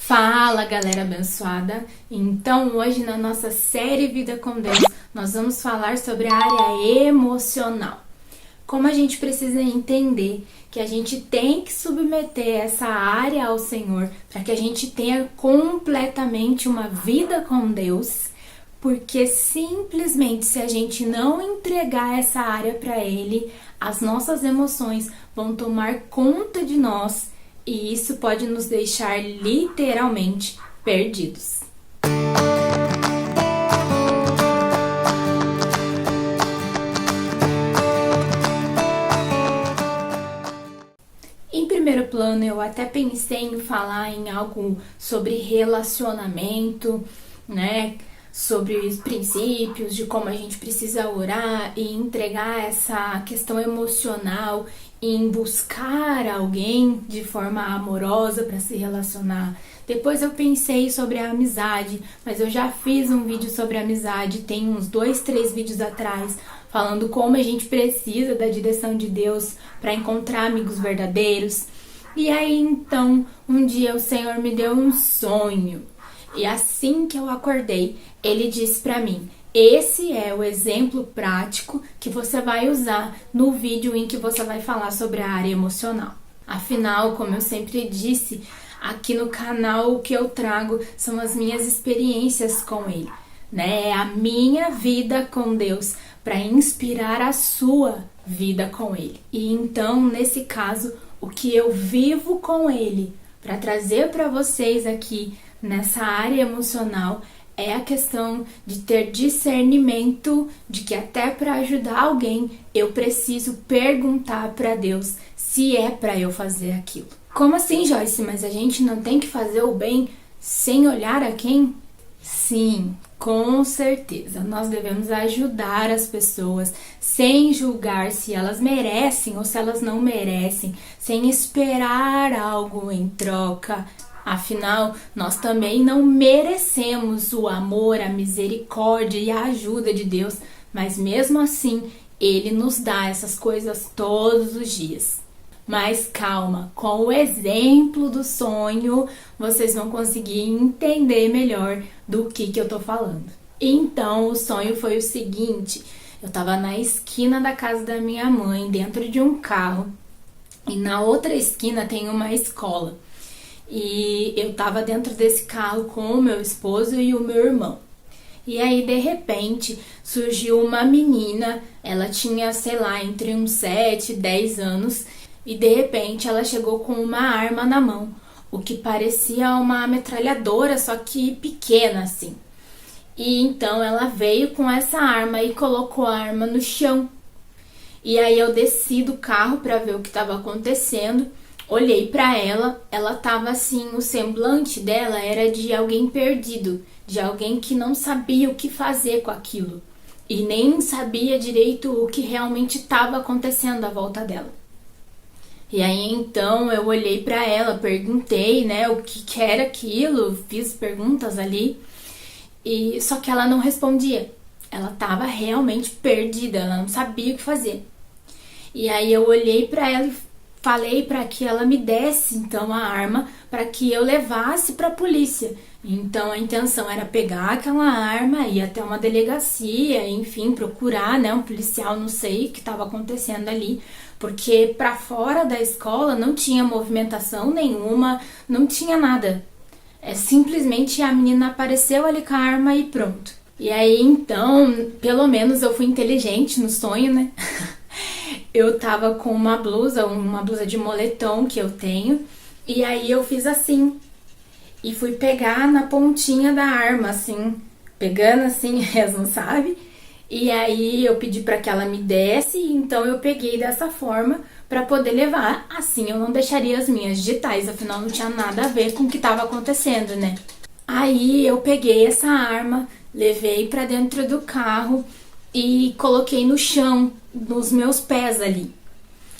Fala, galera abençoada! Então, hoje na nossa série Vida com Deus, nós vamos falar sobre a área emocional. Como a gente precisa entender que a gente tem que submeter essa área ao Senhor para que a gente tenha completamente uma vida com Deus, porque simplesmente se a gente não entregar essa área para Ele, as nossas emoções vão tomar conta de nós. E isso pode nos deixar literalmente perdidos. Em primeiro plano, eu até pensei em falar em algo sobre relacionamento, né? Sobre os princípios de como a gente precisa orar e entregar essa questão emocional em buscar alguém de forma amorosa para se relacionar. Depois eu pensei sobre a amizade, mas eu já fiz um vídeo sobre amizade, tem uns 2, 3 vídeos atrás, falando como a gente precisa da direção de Deus para encontrar amigos verdadeiros. E aí então, um dia o Senhor me deu um sonho. E assim que eu acordei, Ele disse para mim: esse é o exemplo prático que você vai usar no vídeo em que você vai falar sobre a área emocional. Afinal, como eu sempre disse, aqui no canal o que eu trago são as minhas experiências com Ele, né? É a minha vida com Deus para inspirar a sua vida com Ele. E então, nesse caso, o que eu vivo com Ele para trazer para vocês aqui nessa área emocional é a questão de ter discernimento de que até para ajudar alguém eu preciso perguntar para Deus se é para eu fazer aquilo. Como assim, Joyce? Mas a gente não tem que fazer o bem sem olhar a quem? Sim, com certeza. Nós devemos ajudar as pessoas sem julgar se elas merecem ou se elas não merecem, sem esperar algo em troca. Afinal, nós também não merecemos o amor, a misericórdia e a ajuda de Deus, mas mesmo assim, Ele nos dá essas coisas todos os dias. Mas calma, com o exemplo do sonho, vocês vão conseguir entender melhor do que eu tô falando. Então, o sonho foi o seguinte: eu tava na esquina da casa da minha mãe, dentro de um carro, e na outra esquina tem uma escola. E eu tava dentro desse carro com o meu esposo e o meu irmão. E aí, de repente, surgiu uma menina, ela tinha, sei lá, entre uns 7 e 10 anos, e de repente ela chegou com uma arma na mão, o que parecia uma metralhadora, só que pequena assim. E então ela veio com essa arma e colocou a arma no chão. E aí eu desci do carro para ver o que estava acontecendo. Olhei pra ela, ela tava assim, o semblante dela era de alguém perdido, de alguém que não sabia o que fazer com aquilo e nem sabia direito o que realmente estava acontecendo à volta dela. E aí então eu olhei pra ela, perguntei, né, o que era aquilo, fiz perguntas ali, e só que ela não respondia. Ela tava realmente perdida, ela não sabia o que fazer. E aí eu olhei pra ela e falei para que ela me desse então a arma para que eu levasse para a polícia. Então a intenção era pegar aquela arma, ir até uma delegacia, enfim, procurar, né, um policial, não sei o que estava acontecendo ali, porque para fora da escola não tinha movimentação nenhuma, não tinha nada. Simplesmente a menina apareceu ali com a arma e pronto. E aí então, pelo menos eu fui inteligente no sonho, né? Eu tava com uma blusa de moletom que eu tenho, e aí eu fiz assim, e fui pegar na pontinha da arma, assim, pegando assim mesmo, sabe? E aí eu pedi pra que ela me desse, então eu peguei dessa forma pra poder levar, assim eu não deixaria as minhas digitais, afinal não tinha nada a ver com o que tava acontecendo, né? Aí eu peguei essa arma, levei pra dentro do carro e coloquei no chão, nos meus pés ali.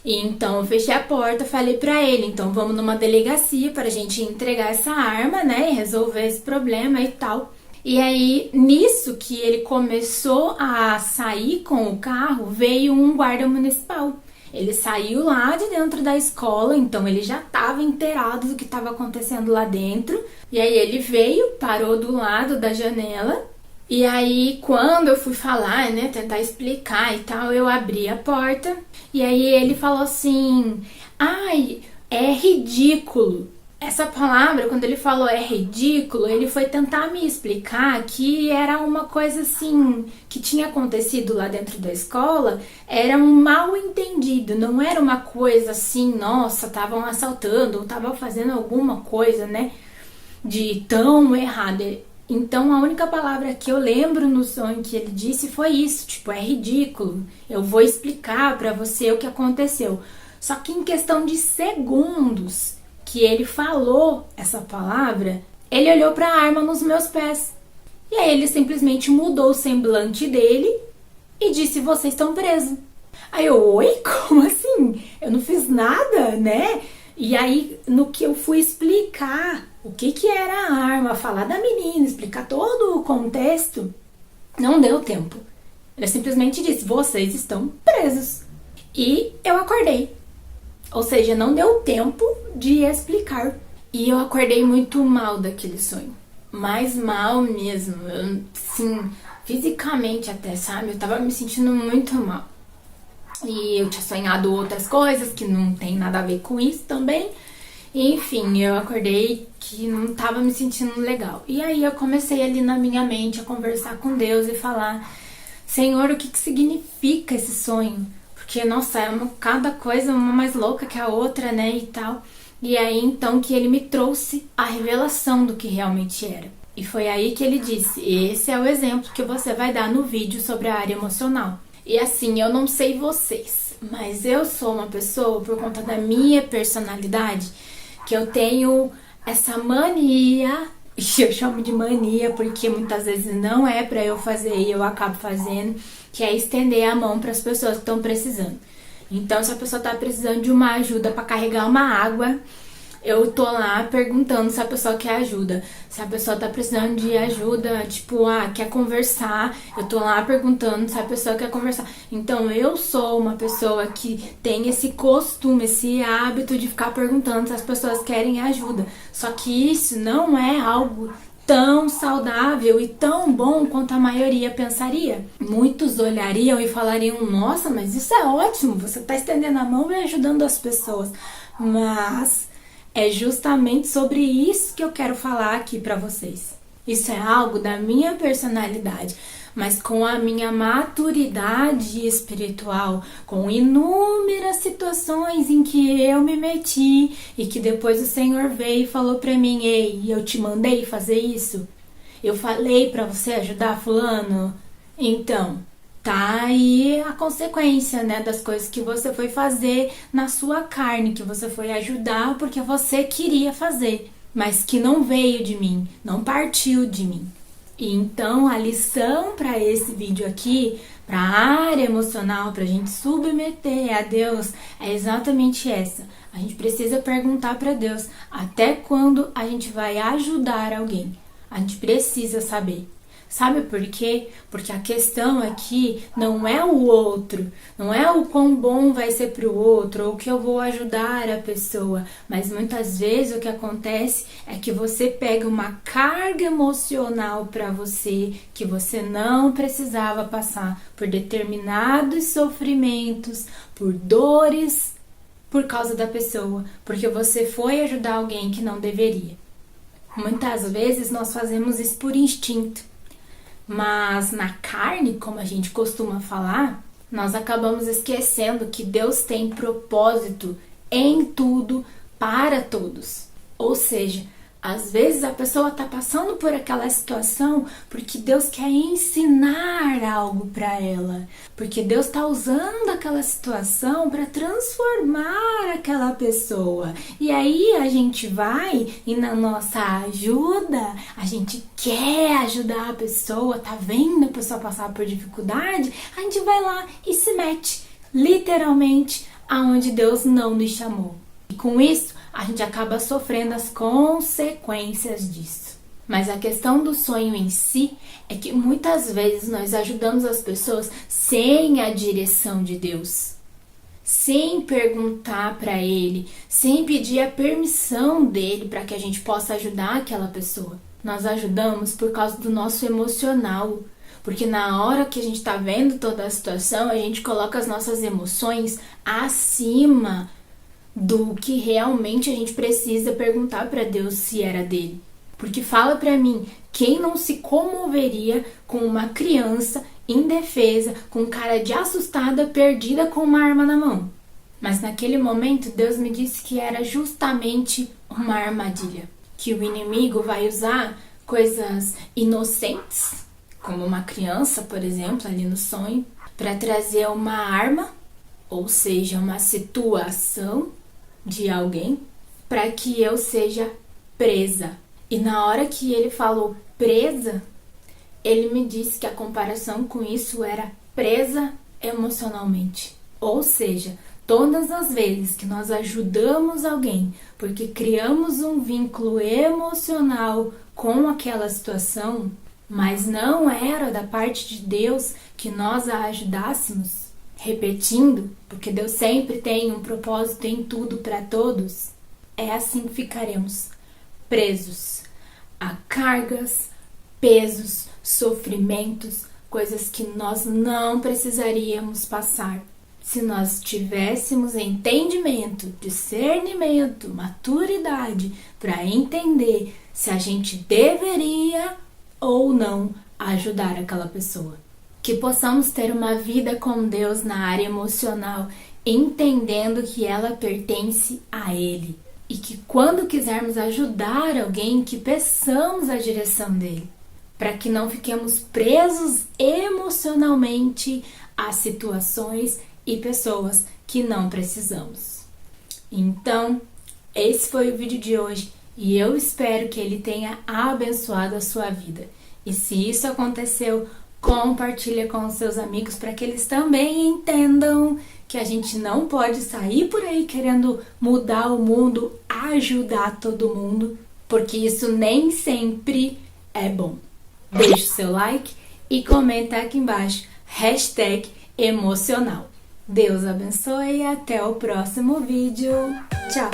E então eu fechei a porta, falei pra ele, então vamos numa delegacia pra gente entregar essa arma, né, e resolver esse problema e tal. E aí, nisso que ele começou a sair com o carro, veio um guarda municipal. Ele saiu lá de dentro da escola, então ele já estava inteirado do que estava acontecendo lá dentro. E aí ele veio, parou do lado da janela. E aí quando eu fui falar, né, tentar explicar e tal, eu abri a porta. E aí ele falou assim: ai, é ridículo. Essa palavra, quando ele falou é ridículo, ele foi tentar me explicar que era uma coisa assim, que tinha acontecido lá dentro da escola, era um mal entendido, não era uma coisa assim, nossa, estavam assaltando ou estavam fazendo alguma coisa, né, de tão errado. Então a única palavra que eu lembro no sonho que ele disse foi isso, tipo, é ridículo, eu vou explicar pra você o que aconteceu. Só que em questão de segundos que ele falou essa palavra, ele olhou para a arma nos meus pés. E aí ele simplesmente mudou o semblante dele e disse: vocês estão presos. Aí eu: oi? Como assim? Eu não fiz nada, né? E aí, no que eu fui explicar o que era a arma, falar da menina, explicar todo o contexto, não deu tempo. Ele simplesmente disse: vocês estão presos. E eu acordei. Ou seja, não deu tempo de explicar. E eu acordei muito mal daquele sonho. Mais mal mesmo. Sim, fisicamente até, sabe? Eu tava me sentindo muito mal. E eu tinha sonhado outras coisas que não tem nada a ver com isso também. E, enfim, eu acordei que não tava me sentindo legal. E aí eu comecei ali na minha mente a conversar com Deus e falar: Senhor, o que significa esse sonho? Porque, nossa, cada coisa uma mais louca que a outra, né, e tal. E aí, então, que ele me trouxe a revelação do que realmente era. E foi aí que ele disse: esse é o exemplo que você vai dar no vídeo sobre a área emocional. E assim, eu não sei vocês, mas eu sou uma pessoa, por conta da minha personalidade, que eu tenho essa mania, e eu chamo de mania porque muitas vezes não é pra eu fazer e eu acabo fazendo, que é estender a mão para as pessoas que estão precisando. Então, se a pessoa tá precisando de uma ajuda para carregar uma água, eu tô lá perguntando se a pessoa quer ajuda. Se a pessoa tá precisando de ajuda, tipo, quer conversar, eu tô lá perguntando se a pessoa quer conversar. Então, eu sou uma pessoa que tem esse costume, esse hábito de ficar perguntando se as pessoas querem ajuda. Só que isso não é algo tão saudável e tão bom quanto a maioria pensaria. Muitos olhariam e falariam: nossa, mas isso é ótimo, você está estendendo a mão e ajudando as pessoas. Mas é justamente sobre isso que eu quero falar aqui para vocês. Isso é algo da minha personalidade, mas com a minha maturidade espiritual, com inúmeras situações em que eu me meti e que depois o Senhor veio e falou pra mim: ei, eu te mandei fazer isso? Eu falei pra você ajudar fulano? Então, tá aí a consequência, né, das coisas que você foi fazer na sua carne, que você foi ajudar porque você queria fazer, mas que não veio de mim, não partiu de mim. E então a lição para esse vídeo aqui, para a área emocional, para a gente submeter a Deus, é exatamente essa. A gente precisa perguntar para Deus até quando a gente vai ajudar alguém. A gente precisa saber. Sabe por quê? Porque a questão aqui não é o outro, não é o quão bom vai ser para o outro ou que eu vou ajudar a pessoa, mas muitas vezes o que acontece é que você pega uma carga emocional para você que você não precisava passar por determinados sofrimentos, por dores, por causa da pessoa, porque você foi ajudar alguém que não deveria. Muitas vezes nós fazemos isso por instinto. Mas na carne, como a gente costuma falar, nós acabamos esquecendo que Deus tem propósito em tudo para todos. Ou seja, às vezes a pessoa está passando por aquela situação porque Deus quer ensinar algo para ela. Porque Deus está usando aquela situação para transformar aquela pessoa. E aí a gente vai e na nossa ajuda, a gente quer ajudar a pessoa, tá vendo a pessoa passar por dificuldade? A gente vai lá e se mete, literalmente, aonde Deus não nos chamou. E com isso, a gente acaba sofrendo as consequências disso. Mas a questão do sonho em si é que muitas vezes nós ajudamos as pessoas sem a direção de Deus. sem perguntar para ele, sem pedir a permissão dele para que a gente possa ajudar aquela pessoa. Nós ajudamos por causa do nosso emocional, porque na hora que a gente está vendo toda a situação, a gente coloca as nossas emoções acima do que realmente a gente precisa perguntar para Deus se era dele. Porque fala para mim, quem não se comoveria com uma criança indefesa, com cara de assustada, perdida com uma arma na mão? Mas naquele momento, Deus me disse que era justamente uma armadilha. Que o inimigo vai usar coisas inocentes, como uma criança, por exemplo, ali no sonho, para trazer uma arma, ou seja, uma situação de alguém, para que eu seja presa. E na hora que ele falou presa, ele me disse que a comparação com isso era presa emocionalmente. Ou seja, todas as vezes que nós ajudamos alguém porque criamos um vínculo emocional com aquela situação, mas não era da parte de Deus que nós a ajudássemos, repetindo, porque Deus sempre tem um propósito em tudo para todos, é assim que ficaremos presos a cargas, pesos, sofrimentos, coisas que nós não precisaríamos passar. Se nós tivéssemos entendimento, discernimento, maturidade para entender se a gente deveria ou não ajudar aquela pessoa. Que possamos ter uma vida com Deus na área emocional, entendendo que ela pertence a Ele. E que quando quisermos ajudar alguém, que peçamos a direção dele. Para que não fiquemos presos emocionalmente a situações e pessoas que não precisamos. Então, esse foi o vídeo de hoje e eu espero que ele tenha abençoado a sua vida. E se isso aconteceu, compartilha com os seus amigos para que eles também entendam que a gente não pode sair por aí querendo mudar o mundo, ajudar todo mundo, porque isso nem sempre é bom. Deixe o seu like e comenta aqui embaixo, #emocional. Deus abençoe e até o próximo vídeo. Tchau!